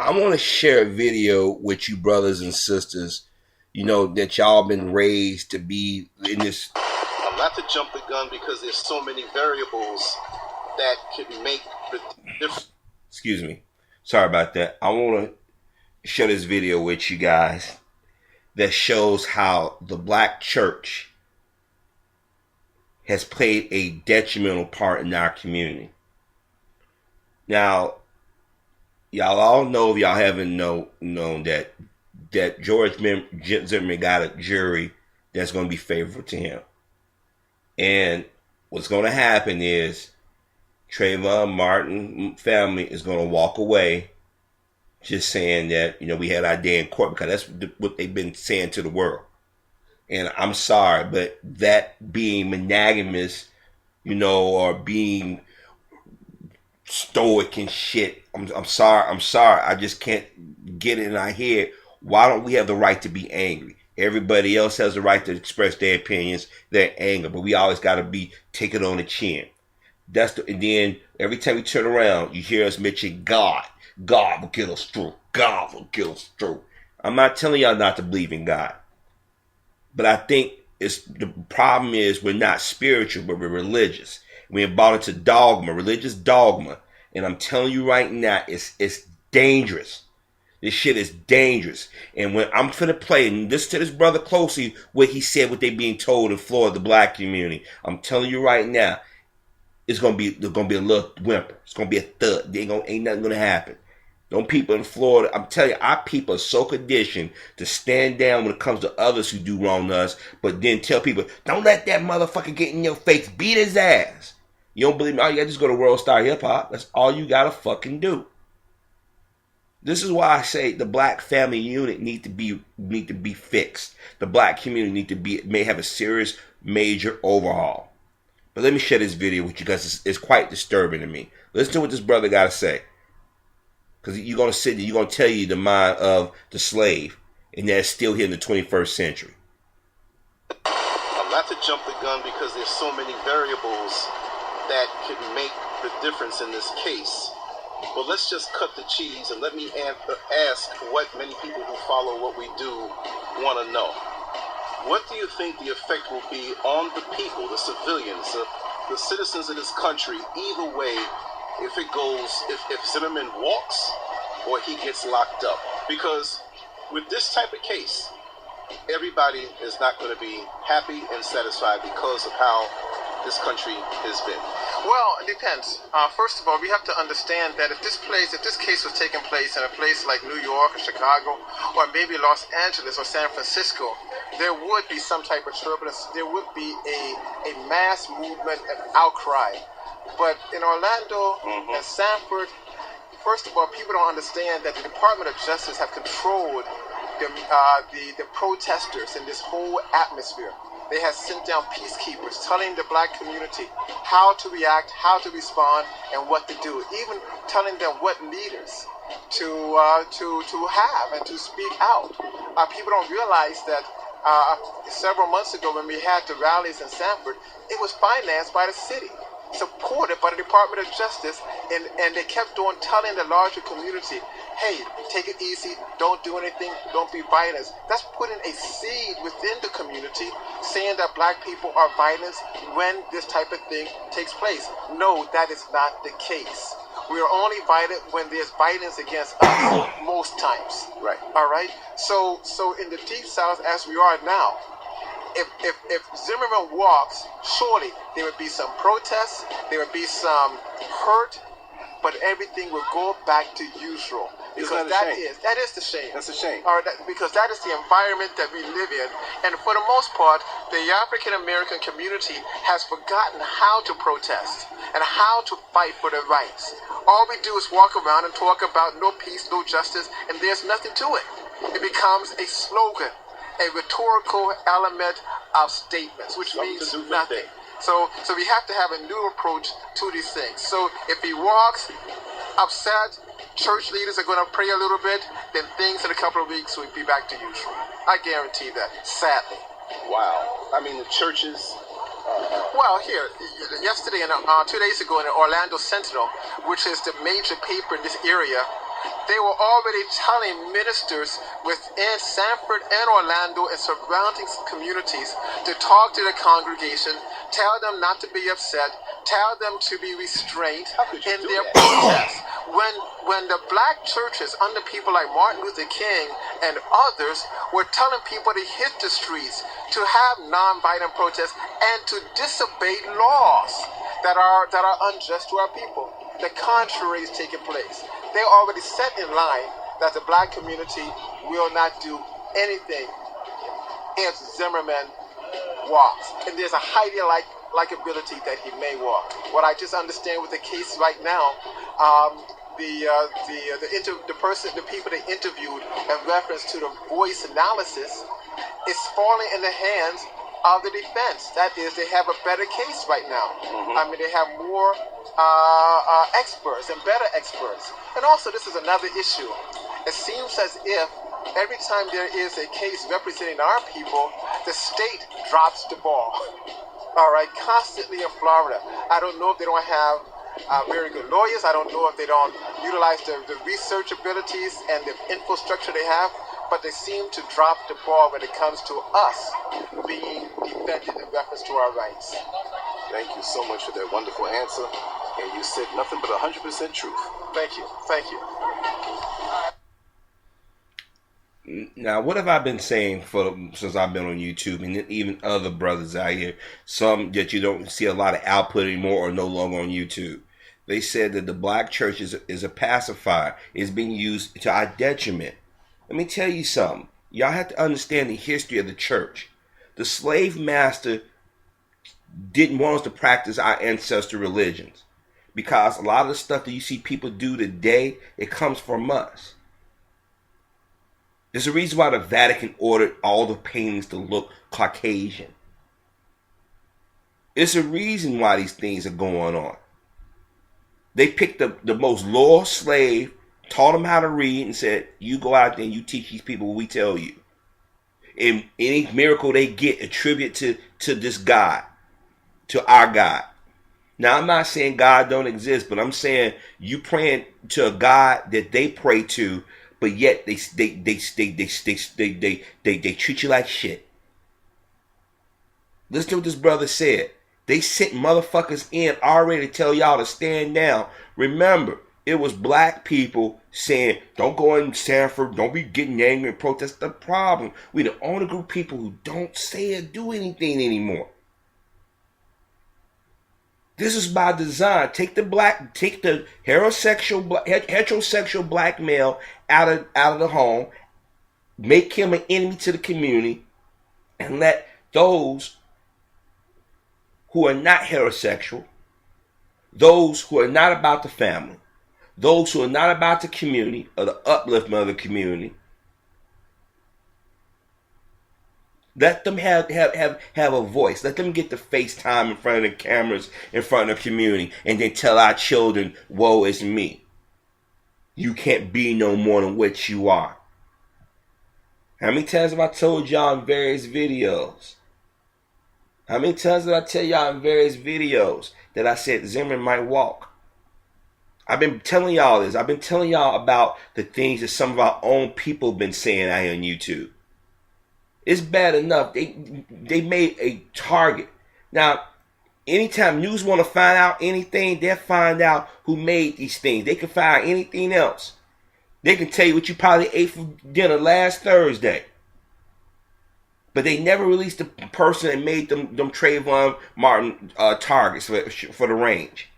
I want to share a video with you, brothers and sisters. You know that y'all been raised to be in this. Not to jump the gun because there's so many variables that can make the difference. Excuse me. Sorry about that. I want to share this video with you guys that shows how the black church has played a detrimental part in our community. Now, y'all all know, if y'all haven't known that George Zimmerman got a jury that's going to be favorable to him. And what's going to happen is Trayvon Martin family is going to walk away just saying that, we had our day in court, because that's what they've been saying to the world. And I'm sorry, but that being monogamous, or being stoic and shit, I'm sorry. I just can't get it in our head. Why don't we have the right to be angry? Everybody else has the right to express their opinions, their anger, but we always got to take it on the chin. And then every time we turn around, you hear us mention God. God will get us through. God will get us through. I'm not telling y'all not to believe in God, but I think the problem is we're not spiritual, but we're religious. We're bought into dogma, religious dogma, and I'm telling you right now, it's dangerous. This shit is dangerous. And when I'm finna play, and listen to this brother closely, what he said, what they being told in Florida, the black community. I'm telling you right now, there's gonna be a little whimper. It's gonna be a thud. Ain't nothing gonna happen. Them people in Florida, I'm telling you, our people are so conditioned to stand down when it comes to others who do wrong to us, but then tell people, don't let that motherfucker get in your face. Beat his ass. You don't believe me? All you gotta just go to World Star Hip Hop. That's all you gotta fucking do. This is why I say the black family unit need to be fixed. The black community may have a serious, major overhaul. But let me share this video with you, because it's quite disturbing to me. Listen to what this brother got to say. Because you're going to tell you the mind of the slave, and that's still here in the 21st century. I'm not to jump the gun because there's so many variables that could make the difference in this case. But let's just cut the cheese and let me ask what many people who follow what we do want to know. What do you think the effect will be on the people, the civilians, the citizens of this country, either way, if Zimmerman walks or he gets locked up? Because with this type of case, everybody is not going to be happy and satisfied because of how this country has been. Well, it depends. First of all, we have to understand that if this case was taking place in a place like New York or Chicago or maybe Los Angeles or San Francisco, there would be some type of turbulence. There would be a mass movement, an outcry. But in Orlando and Sanford, first of all, people don't understand that the Department of Justice have controlled the protesters in this whole atmosphere. They have sent down peacekeepers telling the black community how to react, how to respond, and what to do. Even telling them what leaders to have and to speak out. People don't realize that several months ago when we had the rallies in Sanford, it was financed by the city, supported by the Department of Justice, and they kept on telling the larger community, hey, take it easy, don't do anything, don't be violent. That's putting a seed within the community saying that black people are violent when this type of thing takes place. No, that is not the case. We are only violent when there's violence against us most times. Right. All right? So in the Deep South, as we are now, if Zimmerman walks, surely there would be some protests, there would be some hurt, but everything will go back to usual. Because that is the shame. That's a shame. Because that is the environment that we live in. And for the most part, the African American community has forgotten how to protest and how to fight for their rights. All we do is walk around and talk about no peace, no justice, and there's nothing to it. It becomes a slogan, a rhetorical element of statements, which means nothing. So we have to have a new approach to these things. So if he walks upset, church leaders are going to pray a little bit, then things in a couple of weeks will be back to usual. I guarantee that, sadly. Wow. I mean, the churches... Well, here, yesterday and 2 days ago in the Orlando Sentinel, which is the major paper in this area, They were already telling ministers within Sanford and Orlando and surrounding communities to talk to the congregation, tell them not to be upset, tell them to be restrained in their protests. When the black churches under people like Martin Luther King and others were telling people to hit the streets, to have nonviolent protests, and to disobey laws that are unjust to our people, the contrary is taking place. They already set in line that the black community will not do anything if Zimmerman walks. And there's a high likability that he may walk. What I just understand with the case right now, the people they interviewed in reference to the voice analysis is falling in the hands of the defense. That is, they have a better case right now. I mean, they have more experts and better experts. And also, this is another issue. It seems as if every time there is a case representing our people, the state drops the ball. All right, constantly in Florida. I don't know if they don't have very good lawyers. I don't know if they don't utilize the research abilities and the infrastructure they have, but they seem to drop the ball when it comes to us being defended in reference to our rights. Thank you so much for that wonderful answer. And you said nothing but 100% truth. Thank you. Thank you. Now, what have I been saying since I've been on YouTube, and even other brothers out here, some that you don't see a lot of output anymore or no longer on YouTube? They said that the black church is a pacifier. It's being used to our detriment. Let me tell you something. Y'all have to understand the history of the church. The slave master didn't want us to practice our ancestral religions, because a lot of the stuff that you see people do today, it comes from us. There's a reason why the Vatican ordered all the paintings to look Caucasian. It's a reason why these things are going on. They picked the most loyal slave, taught him how to read, and said, you go out there and you teach these people what we tell you. And any miracle they get, attribute to this God, to our God. Now, I'm not saying God don't exist, but I'm saying you praying to a God that they pray to, but yet they treat you like shit. Listen to what this brother said. They sent motherfuckers in already to tell y'all to stand down. Remember, it was black people saying, don't go in Sanford, don't be getting angry and protest. The problem, we the only group of people who don't say or do anything anymore. This is by design. Take the heterosexual black male out of the home, make him an enemy to the community, and let those who are not heterosexual, those who are not about the family, those who are not about the community or the upliftment of the community, let them have a voice. Let them get the FaceTime in front of the cameras, in front of the community, and then tell our children, woe is me. You can't be no more than what you are. How many times have I told y'all in various videos? How many times did I tell y'all in various videos that I said Zimmerman might walk? I've been telling y'all this. I've been telling y'all about the things that some of our own people have been saying out here on YouTube. It's bad enough. They made a target. Now, anytime news want to find out anything, they'll find out who made these things. They can find anything else. They can tell you what you probably ate for dinner last Thursday. But they never released the person that made them Trayvon Martin targets for the range.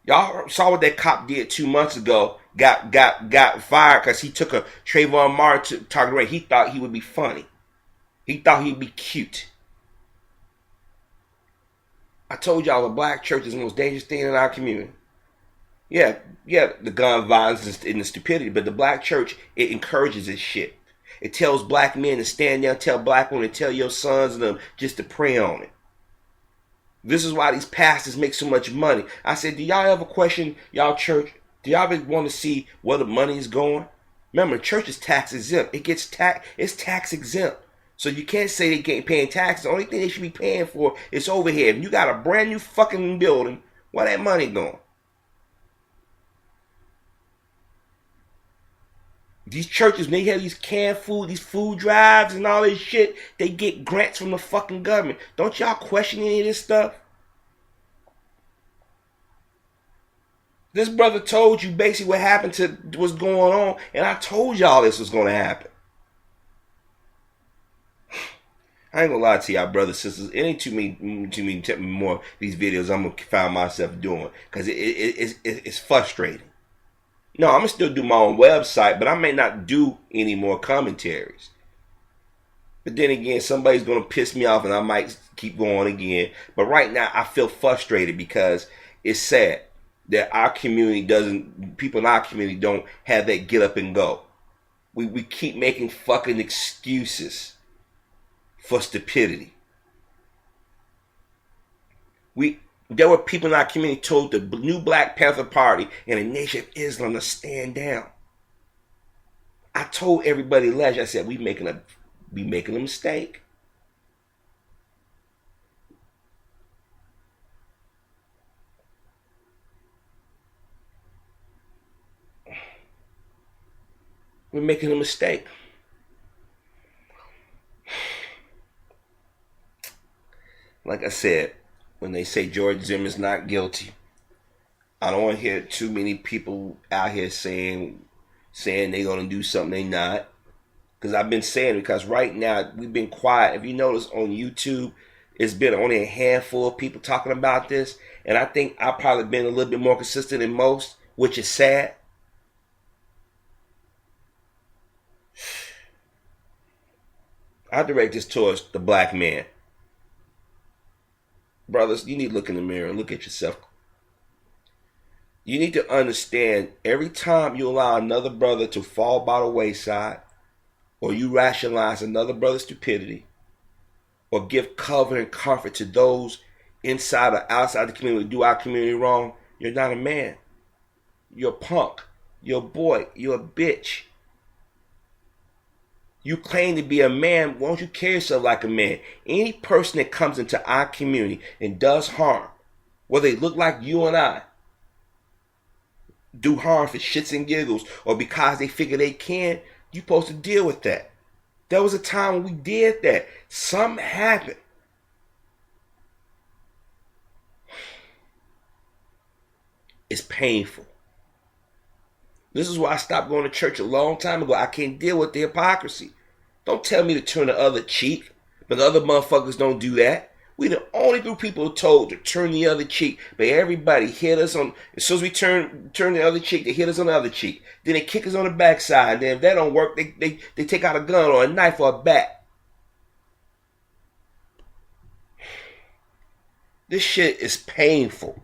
Y'all saw what that cop did 2 months ago. Got fired because he took a Trayvon Martin target range. He thought he would be funny. He thought he'd be cute. I told y'all the black church is the most dangerous thing in our community. Yeah, the gun violence and the stupidity, but the black church, it encourages this shit. It tells black men to stand down, tell black women, tell your sons and them just to pray on it. This is why these pastors make so much money. I said, do y'all ever question y'all church? Do y'all ever want to see where the money is going? Remember, church is tax exempt. It's tax exempt. So you can't say they ain't paying taxes. The only thing they should be paying for is overhead. If you got a brand new fucking building, where that money going? These churches, when they have these canned food, these food drives and all this shit, they get grants from the fucking government. Don't y'all question any of this stuff? This brother told you basically what happened to what's going on, and I told y'all this was going to happen. I ain't gonna lie to y'all, brothers, sisters. It ain't too many more these videos I'm gonna find myself doing because it's frustrating. No, I'm gonna still do my own website, but I may not do any more commentaries. But then again, somebody's gonna piss me off, and I might keep going again. But right now, I feel frustrated because it's sad that our community people in our community don't have that get up and go. We keep making fucking excuses for stupidity. There were people in our community told the new Black Panther Party and the Nation of Islam to stand down. I told everybody last year, I said, we making a mistake. We're making a mistake. Like I said, when they say George Zimmerman's not guilty, I don't want to hear too many people out here saying they're going to do something they're not. Because I've been saying, because right now we've been quiet. If you notice on YouTube, it's been only a handful of people talking about this. And I think I've probably been a little bit more consistent than most, which is sad. I direct this towards the black man. Brothers, you need to look in the mirror and look at yourself. You need to understand, every time you allow another brother to fall by the wayside, or you rationalize another brother's stupidity, or give cover and comfort to those inside or outside the community who do our community wrong, you're not a man. You're a punk. You're a boy. You're a bitch. You claim to be a man, why don't you carry yourself like a man? Any person that comes into our community and does harm, whether they look like you and I, do harm for shits and giggles, or because they figure they can, you're supposed to deal with that. There was a time when we did that. Something happened. It's painful. This is why I stopped going to church a long time ago. I can't deal with the hypocrisy. Don't tell me to turn the other cheek, but the other motherfuckers don't do that. We the only group of people told to turn the other cheek, but everybody hit us on, as soon as we turn the other cheek, they hit us on the other cheek. Then they kick us on the backside. Then if that don't work, they take out a gun or a knife or a bat. This shit is painful.